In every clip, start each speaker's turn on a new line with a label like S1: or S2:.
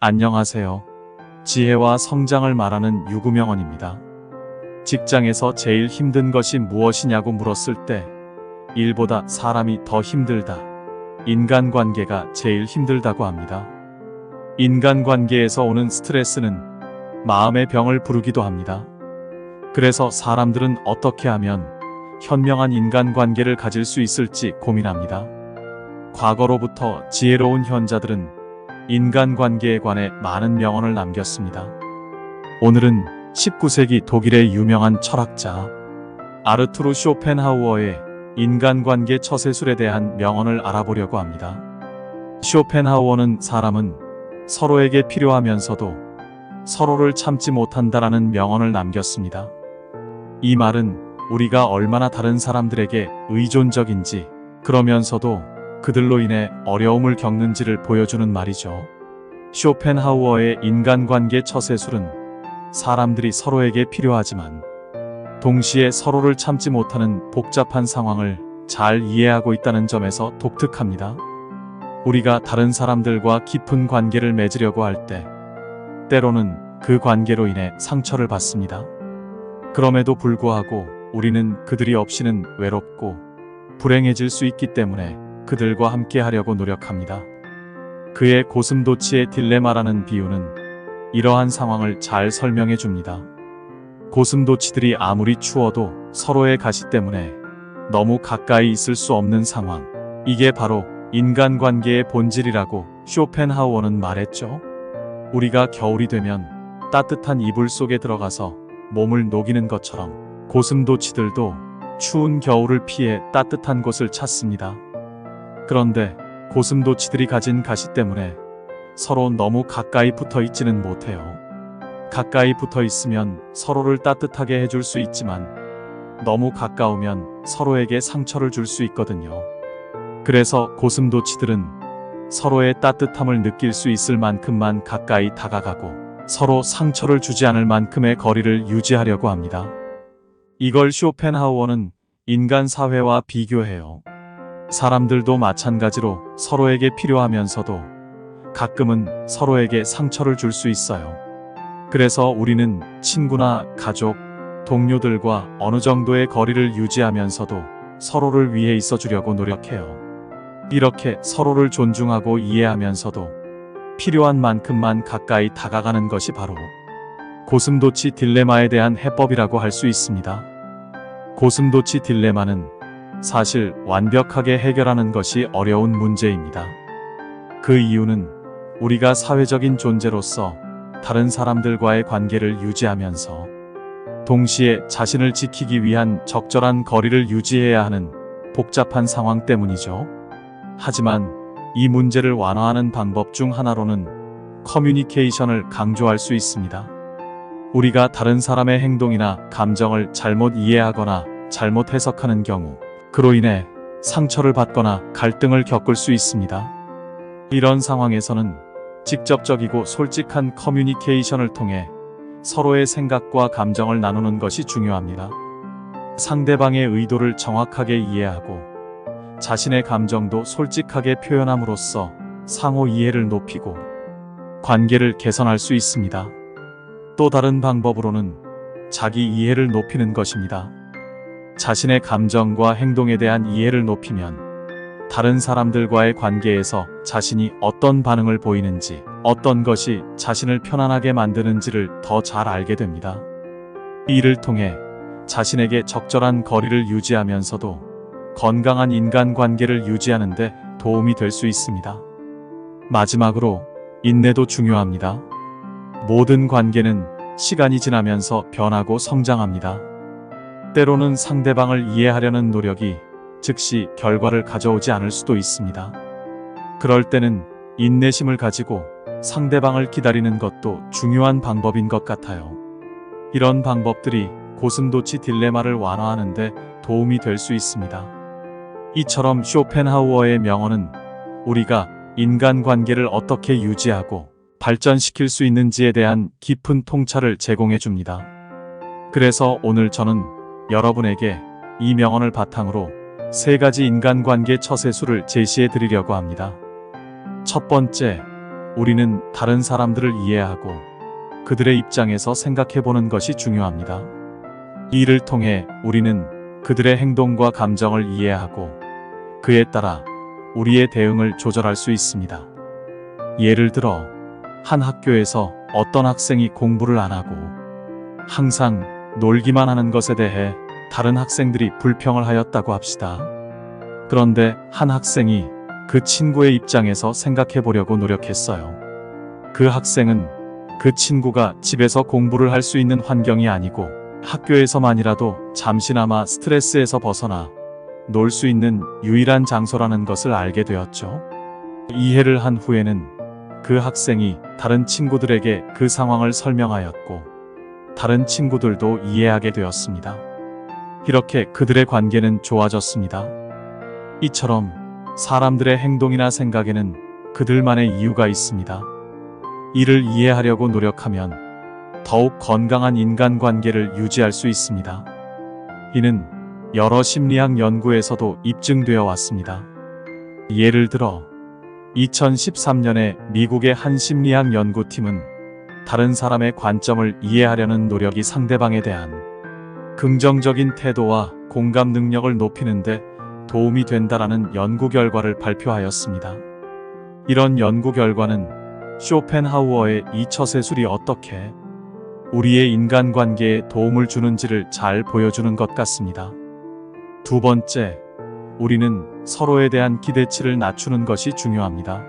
S1: 안녕하세요. 지혜와 성장을 말하는 유구명언입니다. 직장에서 제일 힘든 것이 무엇이냐고 물었을 때 일보다 사람이 더 힘들다. 인간관계가 제일 힘들다고 합니다. 인간관계에서 오는 스트레스는 마음의 병을 부르기도 합니다. 그래서 사람들은 어떻게 하면 현명한 인간관계를 가질 수 있을지 고민합니다. 과거로부터 지혜로운 현자들은 인간관계에 관해 많은 명언을 남겼습니다. 오늘은 19세기 독일의 유명한 철학자 아르투르 쇼펜하우어의 인간관계 처세술에 대한 명언을 알아보려고 합니다. 쇼펜하우어는 사람은 서로에게 필요하면서도 서로를 참지 못한다라는 명언을 남겼습니다. 이 말은 우리가 얼마나 다른 사람들에게 의존적인지, 그러면서도 그들로 인해 어려움을 겪는지를 보여주는 말이죠. 쇼펜하우어의 인간관계 처세술은 사람들이 서로에게 필요하지만 동시에 서로를 참지 못하는 복잡한 상황을 잘 이해하고 있다는 점에서 독특합니다. 우리가 다른 사람들과 깊은 관계를 맺으려고 할 때 때로는 그 관계로 인해 상처를 받습니다. 그럼에도 불구하고 우리는 그들이 없이는 외롭고 불행해질 수 있기 때문에 그들과 함께 하려고 노력합니다. 그의 고슴도치의 딜레마라는 비유는 이러한 상황을 잘 설명해 줍니다. 고슴도치들이 아무리 추워도 서로의 가시 때문에 너무 가까이 있을 수 없는 상황. 이게 바로 인간관계의 본질이라고 쇼펜하우어는 말했죠. 우리가 겨울이 되면 따뜻한 이불 속에 들어가서 몸을 녹이는 것처럼 고슴도치들도 추운 겨울을 피해 따뜻한 곳을 찾습니다. 그런데 고슴도치들이 가진 가시 때문에 서로 너무 가까이 붙어 있지는 못해요. 가까이 붙어 있으면 서로를 따뜻하게 해줄 수 있지만 너무 가까우면 서로에게 상처를 줄 수 있거든요. 그래서 고슴도치들은 서로의 따뜻함을 느낄 수 있을 만큼만 가까이 다가가고 서로 상처를 주지 않을 만큼의 거리를 유지하려고 합니다. 이걸 쇼펜하우어는 인간 사회와 비교해요. 사람들도 마찬가지로 서로에게 필요하면서도 가끔은 서로에게 상처를 줄 수 있어요. 그래서 우리는 친구나 가족, 동료들과 어느 정도의 거리를 유지하면서도 서로를 위해 있어주려고 노력해요. 이렇게 서로를 존중하고 이해하면서도 필요한 만큼만 가까이 다가가는 것이 바로 고슴도치 딜레마에 대한 해법이라고 할 수 있습니다. 고슴도치 딜레마는 사실 완벽하게 해결하는 것이 어려운 문제입니다. 그 이유는 우리가 사회적인 존재로서 다른 사람들과의 관계를 유지하면서 동시에 자신을 지키기 위한 적절한 거리를 유지해야 하는 복잡한 상황 때문이죠. 하지만 이 문제를 완화하는 방법 중 하나로는 커뮤니케이션을 강조할 수 있습니다. 우리가 다른 사람의 행동이나 감정을 잘못 이해하거나 잘못 해석하는 경우 그로 인해 상처를 받거나 갈등을 겪을 수 있습니다. 이런 상황에서는 직접적이고 솔직한 커뮤니케이션을 통해 서로의 생각과 감정을 나누는 것이 중요합니다. 상대방의 의도를 정확하게 이해하고 자신의 감정도 솔직하게 표현함으로써 상호 이해를 높이고 관계를 개선할 수 있습니다. 또 다른 방법으로는 자기 이해를 높이는 것입니다. 자신의 감정과 행동에 대한 이해를 높이면 다른 사람들과의 관계에서 자신이 어떤 반응을 보이는지, 어떤 것이 자신을 편안하게 만드는지를 더 잘 알게 됩니다. 이를 통해 자신에게 적절한 거리를 유지하면서도 건강한 인간관계를 유지하는 데 도움이 될 수 있습니다. 마지막으로 인내도 중요합니다. 모든 관계는 시간이 지나면서 변하고 성장합니다. 때로는 상대방을 이해하려는 노력이 즉시 결과를 가져오지 않을 수도 있습니다. 그럴 때는 인내심을 가지고 상대방을 기다리는 것도 중요한 방법인 것 같아요. 이런 방법들이 고슴도치 딜레마를 완화하는 데 도움이 될 수 있습니다. 이처럼 쇼펜하우어의 명언은 우리가 인간관계를 어떻게 유지하고 발전시킬 수 있는지에 대한 깊은 통찰을 제공해 줍니다. 그래서 오늘 저는 여러분에게 이 명언을 바탕으로 3가지 인간관계 처세술을 제시해 드리려고 합니다. 첫 번째, 우리는 다른 사람들을 이해하고 그들의 입장에서 생각해보는 것이 중요합니다. 이를 통해 우리는 그들의 행동과 감정을 이해하고 그에 따라 우리의 대응을 조절할 수 있습니다. 예를 들어, 한 학교에서 어떤 학생이 공부를 안 하고 항상 놀기만 하는 것에 대해 다른 학생들이 불평을 하였다고 합시다. 그런데 한 학생이 그 친구의 입장에서 생각해 보려고 노력했어요. 그 학생은 그 친구가 집에서 공부를 할 수 있는 환경이 아니고 학교에서만이라도 잠시나마 스트레스에서 벗어나 놀 수 있는 유일한 장소라는 것을 알게 되었죠. 이해를 한 후에는 그 학생이 다른 친구들에게 그 상황을 설명하였고 다른 친구들도 이해하게 되었습니다. 이렇게 그들의 관계는 좋아졌습니다. 이처럼 사람들의 행동이나 생각에는 그들만의 이유가 있습니다. 이를 이해하려고 노력하면 더욱 건강한 인간관계를 유지할 수 있습니다. 이는 여러 심리학 연구에서도 입증되어 왔습니다. 예를 들어 2013년에 미국의 한 심리학 연구팀은 다른 사람의 관점을 이해하려는 노력이 상대방에 대한 긍정적인 태도와 공감 능력을 높이는 데 도움이 된다라는 연구 결과를 발표하였습니다. 이런 연구 결과는 쇼펜하우어의 이 처세술이 어떻게 우리의 인간관계에 도움을 주는지를 잘 보여주는 것 같습니다. 두 번째, 우리는 서로에 대한 기대치를 낮추는 것이 중요합니다.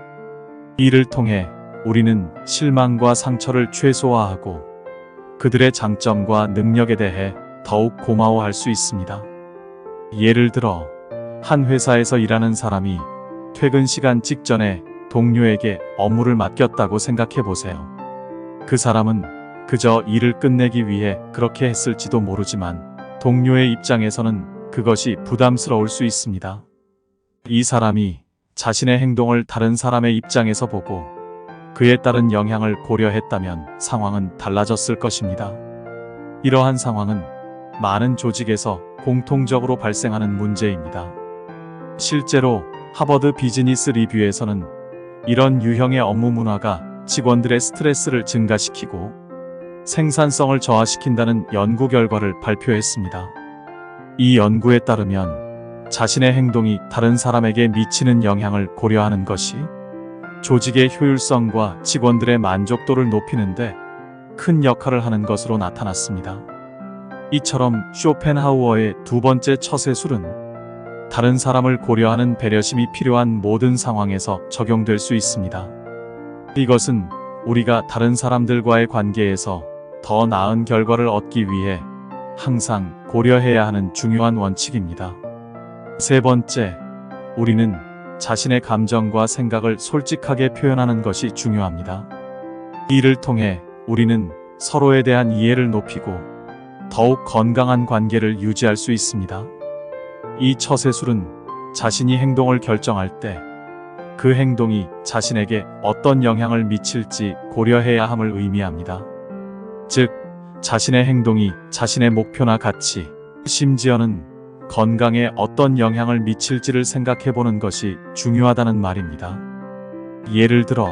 S1: 이를 통해 우리는 실망과 상처를 최소화하고 그들의 장점과 능력에 대해 더욱 고마워할 수 있습니다. 예를 들어, 한 회사에서 일하는 사람이 퇴근 시간 직전에 동료에게 업무를 맡겼다고 생각해 보세요. 그 사람은 그저 일을 끝내기 위해 그렇게 했을지도 모르지만 동료의 입장에서는 그것이 부담스러울 수 있습니다. 이 사람이 자신의 행동을 다른 사람의 입장에서 보고 그에 따른 영향을 고려했다면 상황은 달라졌을 것입니다. 이러한 상황은 많은 조직에서 공통적으로 발생하는 문제입니다. 실제로 하버드 비즈니스 리뷰에서는 이런 유형의 업무 문화가 직원들의 스트레스를 증가시키고 생산성을 저하시킨다는 연구 결과를 발표했습니다. 이 연구에 따르면 자신의 행동이 다른 사람에게 미치는 영향을 고려하는 것이 조직의 효율성과 직원들의 만족도를 높이는 데 큰 역할을 하는 것으로 나타났습니다. 이처럼 쇼펜하우어의 두 번째 처세술은 다른 사람을 고려하는 배려심이 필요한 모든 상황에서 적용될 수 있습니다. 이것은 우리가 다른 사람들과의 관계에서 더 나은 결과를 얻기 위해 항상 고려해야 하는 중요한 원칙입니다. 세 번째, 우리는 자신의 감정과 생각을 솔직하게 표현하는 것이 중요합니다. 이를 통해 우리는 서로에 대한 이해를 높이고 더욱 건강한 관계를 유지할 수 있습니다. 이 처세술은 자신이 행동을 결정할 때 그 행동이 자신에게 어떤 영향을 미칠지 고려해야 함을 의미합니다. 즉, 자신의 행동이 자신의 목표나 가치, 심지어는 건강에 어떤 영향을 미칠지를 생각해보는 것이 중요하다는 말입니다. 예를 들어,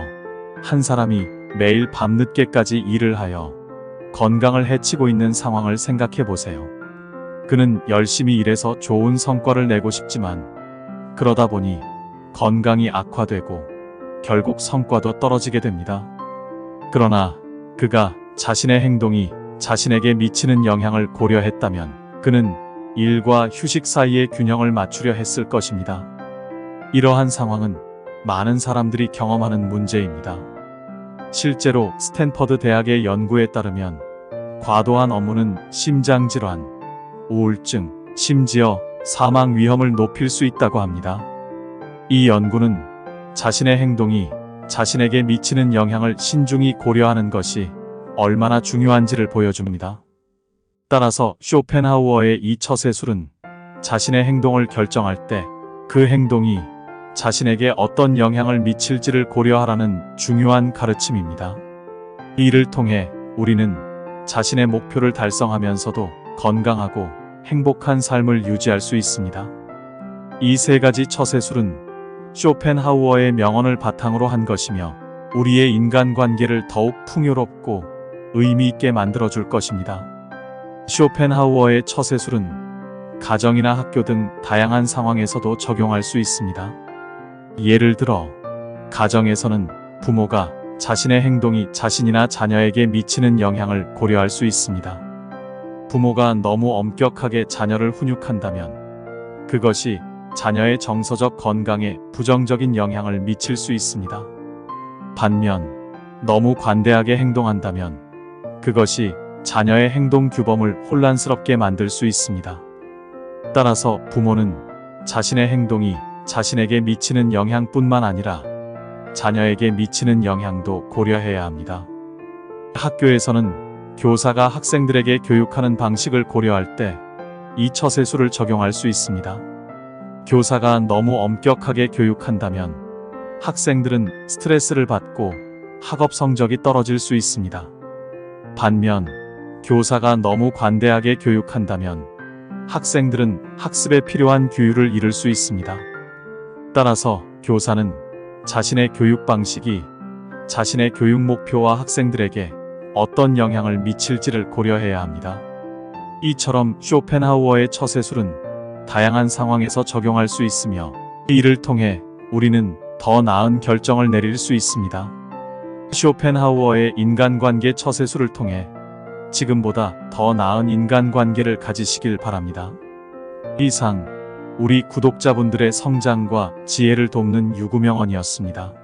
S1: 한 사람이 매일 밤늦게까지 일을 하여 건강을 해치고 있는 상황을 생각해보세요. 그는 열심히 일해서 좋은 성과를 내고 싶지만 그러다 보니 건강이 악화되고 결국 성과도 떨어지게 됩니다. 그러나 그가 자신의 행동이 자신에게 미치는 영향을 고려했다면 그는 일과 휴식 사이의 균형을 맞추려 했을 것입니다. 이러한 상황은 많은 사람들이 경험하는 문제입니다. 실제로 스탠퍼드 대학의 연구에 따르면 과도한 업무는 심장질환, 우울증, 심지어 사망 위험을 높일 수 있다고 합니다. 이 연구는 자신의 행동이 자신에게 미치는 영향을 신중히 고려하는 것이 얼마나 중요한지를 보여줍니다. 따라서 쇼펜하우어의 이 처세술은 자신의 행동을 결정할 때 그 행동이 자신에게 어떤 영향을 미칠지를 고려하라는 중요한 가르침입니다. 이를 통해 우리는 자신의 목표를 달성하면서도 건강하고 행복한 삶을 유지할 수 있습니다. 이 세 가지 처세술은 쇼펜하우어의 명언을 바탕으로 한 것이며 우리의 인간관계를 더욱 풍요롭고 의미 있게 만들어줄 것입니다. 쇼펜하우어의 처세술은 가정이나 학교 등 다양한 상황에서도 적용할 수 있습니다. 예를 들어, 가정에서는 부모가 자신의 행동이 자신이나 자녀에게 미치는 영향을 고려할 수 있습니다. 부모가 너무 엄격하게 자녀를 훈육한다면 그것이 자녀의 정서적 건강에 부정적인 영향을 미칠 수 있습니다. 반면, 너무 관대하게 행동한다면 그것이 자녀의 행동 규범을 혼란스럽게 만들 수 있습니다. 따라서 부모는 자신의 행동이 자신에게 미치는 영향뿐만 아니라 자녀에게 미치는 영향도 고려해야 합니다. 학교에서는 교사가 학생들에게 교육하는 방식을 고려할 때 이 처세술을 적용할 수 있습니다. 교사가 너무 엄격하게 교육한다면 학생들은 스트레스를 받고 학업 성적이 떨어질 수 있습니다. 반면, 교사가 너무 관대하게 교육한다면 학생들은 학습에 필요한 규율을 잃을 수 있습니다. 따라서 교사는 자신의 교육 방식이 자신의 교육 목표와 학생들에게 어떤 영향을 미칠지를 고려해야 합니다. 이처럼 쇼펜하우어의 처세술은 다양한 상황에서 적용할 수 있으며 이를 통해 우리는 더 나은 결정을 내릴 수 있습니다. 쇼펜하우어의 인간관계 처세술을 통해 지금보다 더 나은 인간관계를 가지시길 바랍니다. 이상 우리 구독자분들의 성장과 지혜를 돕는 유구명언이었습니다.